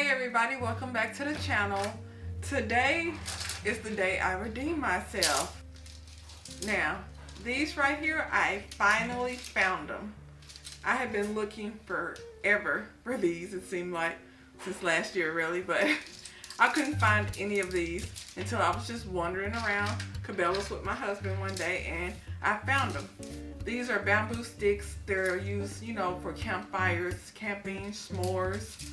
everybody, welcome back to the channel. Today is the day I redeem myself. Now, these right here, I finally found them. I have been looking forever for these, it seemed like, since last year really, but I couldn't find any of these until I was just wandering around Cabela's with my husband one day and I found them. These are bamboo sticks. They're used, you know, for campfires, camping, s'mores.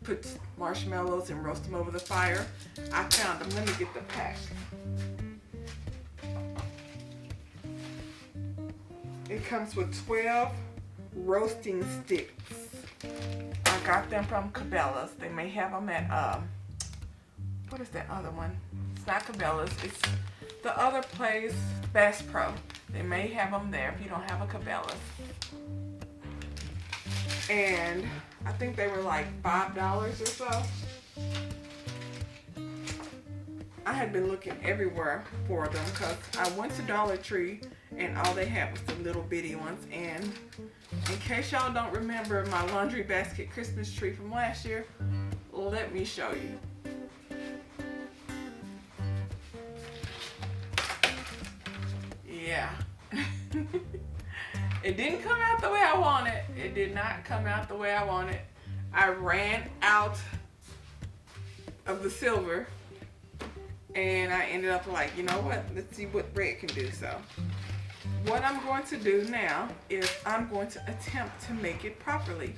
Put marshmallows and roast them over the fire. I found them. Let me get the pack. It comes with 12 roasting sticks. I got them from Cabela's. They may have them at, what is that other one? It's not Cabela's. It's the other place, Bass Pro. They may have them there if you don't have a Cabela's. And I think they were like $5 or so. I had been looking everywhere for them because I went to Dollar Tree and all they had was the little bitty ones. And in case y'all don't remember my laundry basket Christmas tree from last year, let me show you. Yeah. It didn't come out the way I wanted. It did not come out the way I wanted. I ran out of the silver and I ended up like, you know what? Let's see what red can do. So what I'm going to do now is I'm going to attempt to make it properly.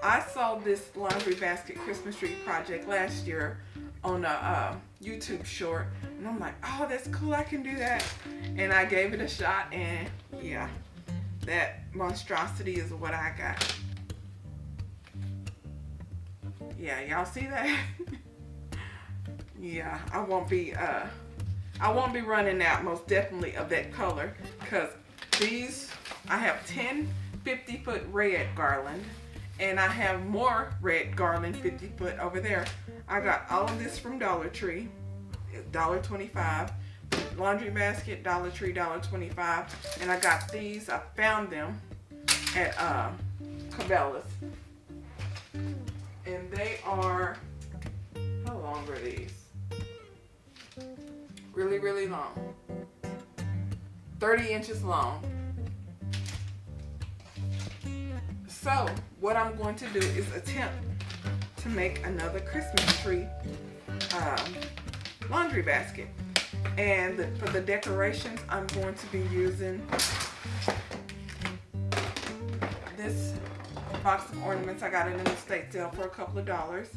I saw this laundry basket Christmas tree project last year on a YouTube short and I'm like, oh, that's cool, I can do that. And I gave it a shot and yeah, that monstrosity is what I got. Yeah, y'all see that? Yeah, I won't be running out most definitely of that color because these, I have 10 50-foot red garland and I have more red garland 50-foot over there. I got all of this from Dollar Tree, $1.25. Laundry basket, Dollar Tree, $1.25. And I got these, I found them at Cabela's. And they are, how long are these? Really, really long. 30 inches long. So, what I'm going to do is attempt to make another Christmas tree laundry basket. And for the decorations, I'm going to be using this box of ornaments. I got it in the estate sale for a couple of dollars.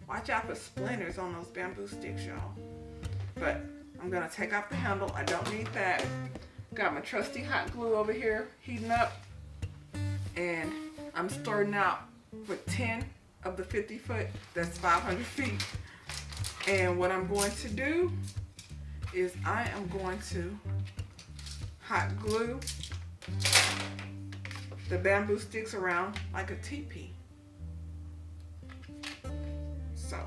Watch out for splinters on those bamboo sticks, y'all. But I'm going to take off the handle. I don't need that. Got my trusty hot glue over here heating up. And I'm starting out with 10 of the 50-foot. That's 500 feet. And what I'm going to do is I am going to hot glue the bamboo sticks around like a teepee. So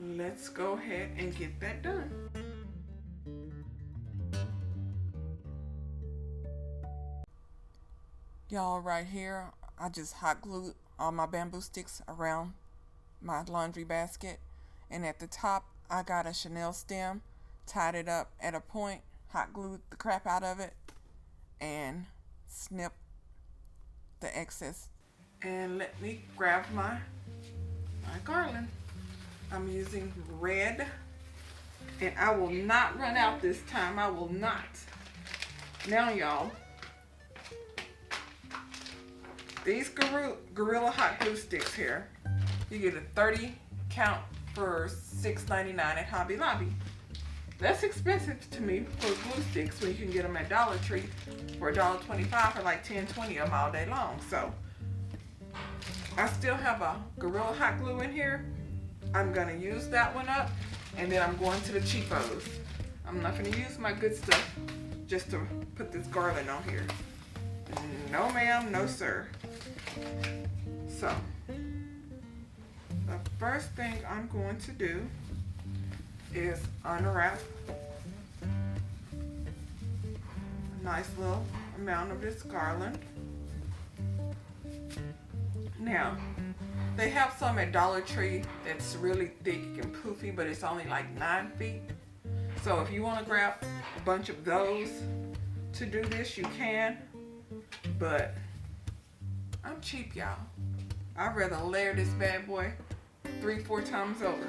let's go ahead and get that done. Y'all, right here, I just hot glued all my bamboo sticks around my laundry basket, and at the top I got a Chanel stem, tied it up at a point, hot glued the crap out of it, and snipped the excess. And let me grab my garland. I'm using red, and I will not run out this time. I will not. Now, y'all, these Gorilla Hot Glue sticks here, you get a 30 count for $6.99 at Hobby Lobby. That's expensive to me for glue sticks when you can get them at Dollar Tree for $1.25 for like 10-20 of them all day long. So I still have a Gorilla Hot Glue in here. I'm going to use that one up and then I'm going to the cheapos. I'm not going to use my good stuff just to put this garland on here. No ma'am, no sir. So the first thing I'm going to do is unwrap a nice little amount of this garland. Now, they have some at Dollar Tree that's really thick and poofy, but it's only like 9 feet. So if you want to grab a bunch of those to do this, you can. But I'm cheap, y'all. I'd rather layer this bad boy 3-4 times over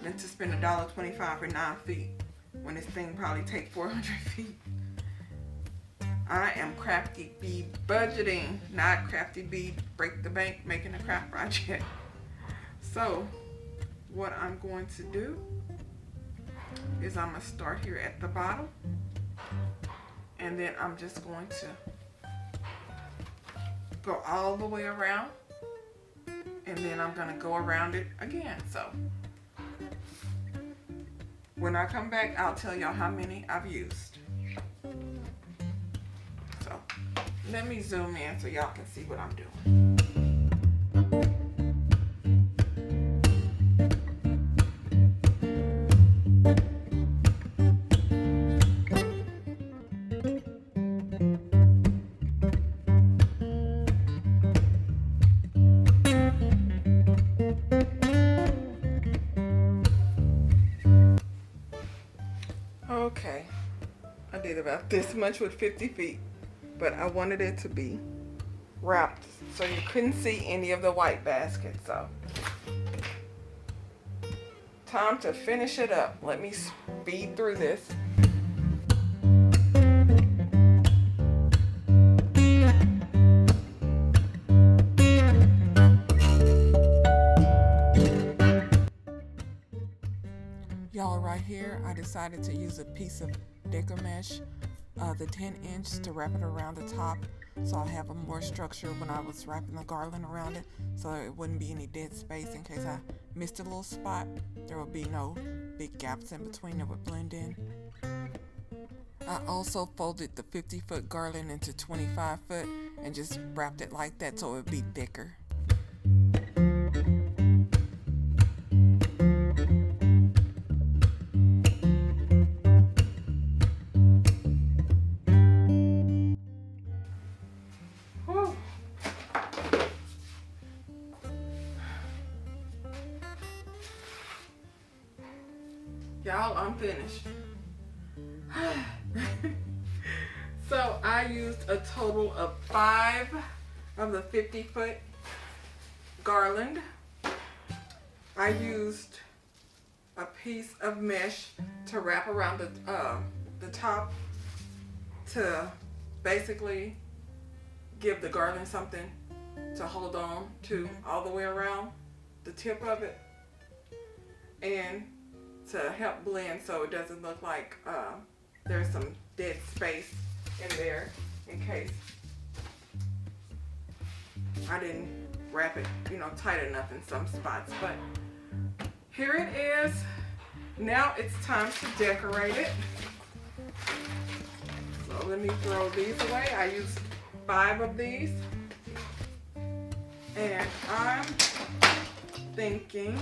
than to spend $1.25 for 9 feet when this thing probably take 400 feet. I am crafty bee budgeting, not crafty bee break the bank making a craft project. So what I'm going to do is I'm going to start here at the bottom, and then I'm just going to go all the way around, and then I'm going to go around it again. So when I come back, I'll tell y'all how many I've used. So let me zoom in so y'all can see what I'm doing. Okay, I did about this much with 50 feet, but I wanted it to be wrapped so you couldn't see any of the white baskets. So time to finish it up. Let me speed through this. Y'all, right here, I decided to use a piece of decor mesh, the 10-inch, to wrap it around the top, so I'll have a more structure when I was wrapping the garland around it, so it wouldn't be any dead space in case I missed a little spot. There would be no big gaps in between that would blend in. I also folded the 50-foot garland into 25-foot and just wrapped it like that so it would be thicker. Y'all, I'm finished. So I used a total of 5 of the 50-foot garland. I used a piece of mesh to wrap around the top to basically give the garland something to hold on to all the way around the tip of it, and to help blend so it doesn't look like there's some dead space in there in case I didn't wrap it, tight enough in some spots. But here it is. Now it's time to decorate it. So let me throw these away. I used 5 of these, and I'm thinking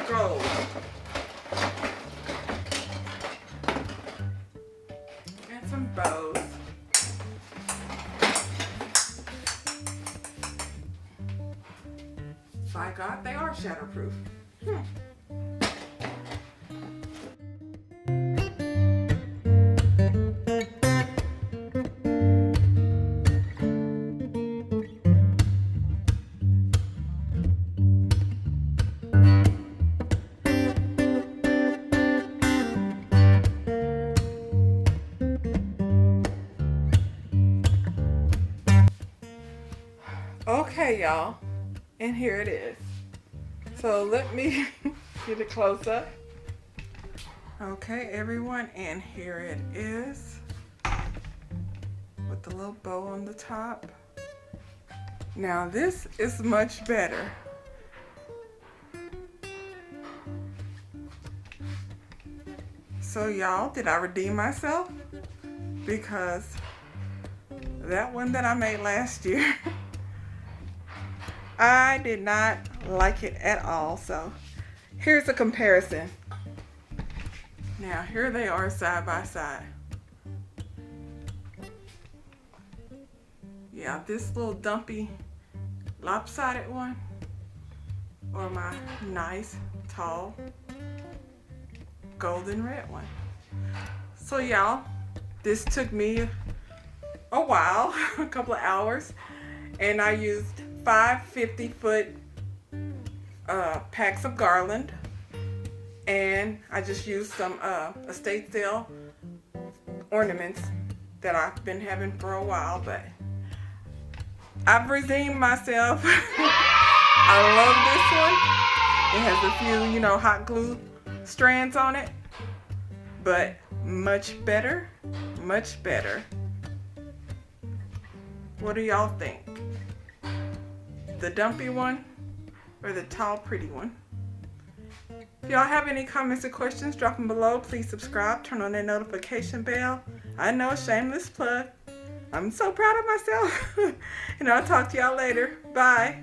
gold. And some bows. By God, they are shatterproof. Okay, y'all, and here it is. So let me get a close up. Okay, everyone, and here it is with the little bow on the top. Now this is much better. So y'all, did I redeem myself? Because that one that I made last year, I did not like it at all. So here's a comparison. Now here they are side by side. Yeah, this little dumpy lopsided one, or my nice tall golden red one. So y'all, this took me a while, a couple of hours, and I used 5 50-foot packs of garland, and I just used some estate sale ornaments that I've been having for a while, but I've redeemed myself. I love this one. It has a few, you know, hot glue strands on it, but much better, much better. What do y'all think? The dumpy one or the tall, pretty one? If y'all have any comments or questions, drop them below. Please subscribe, turn on that notification bell. I know, shameless plug. I'm so proud of myself. And I'll talk to y'all later. Bye.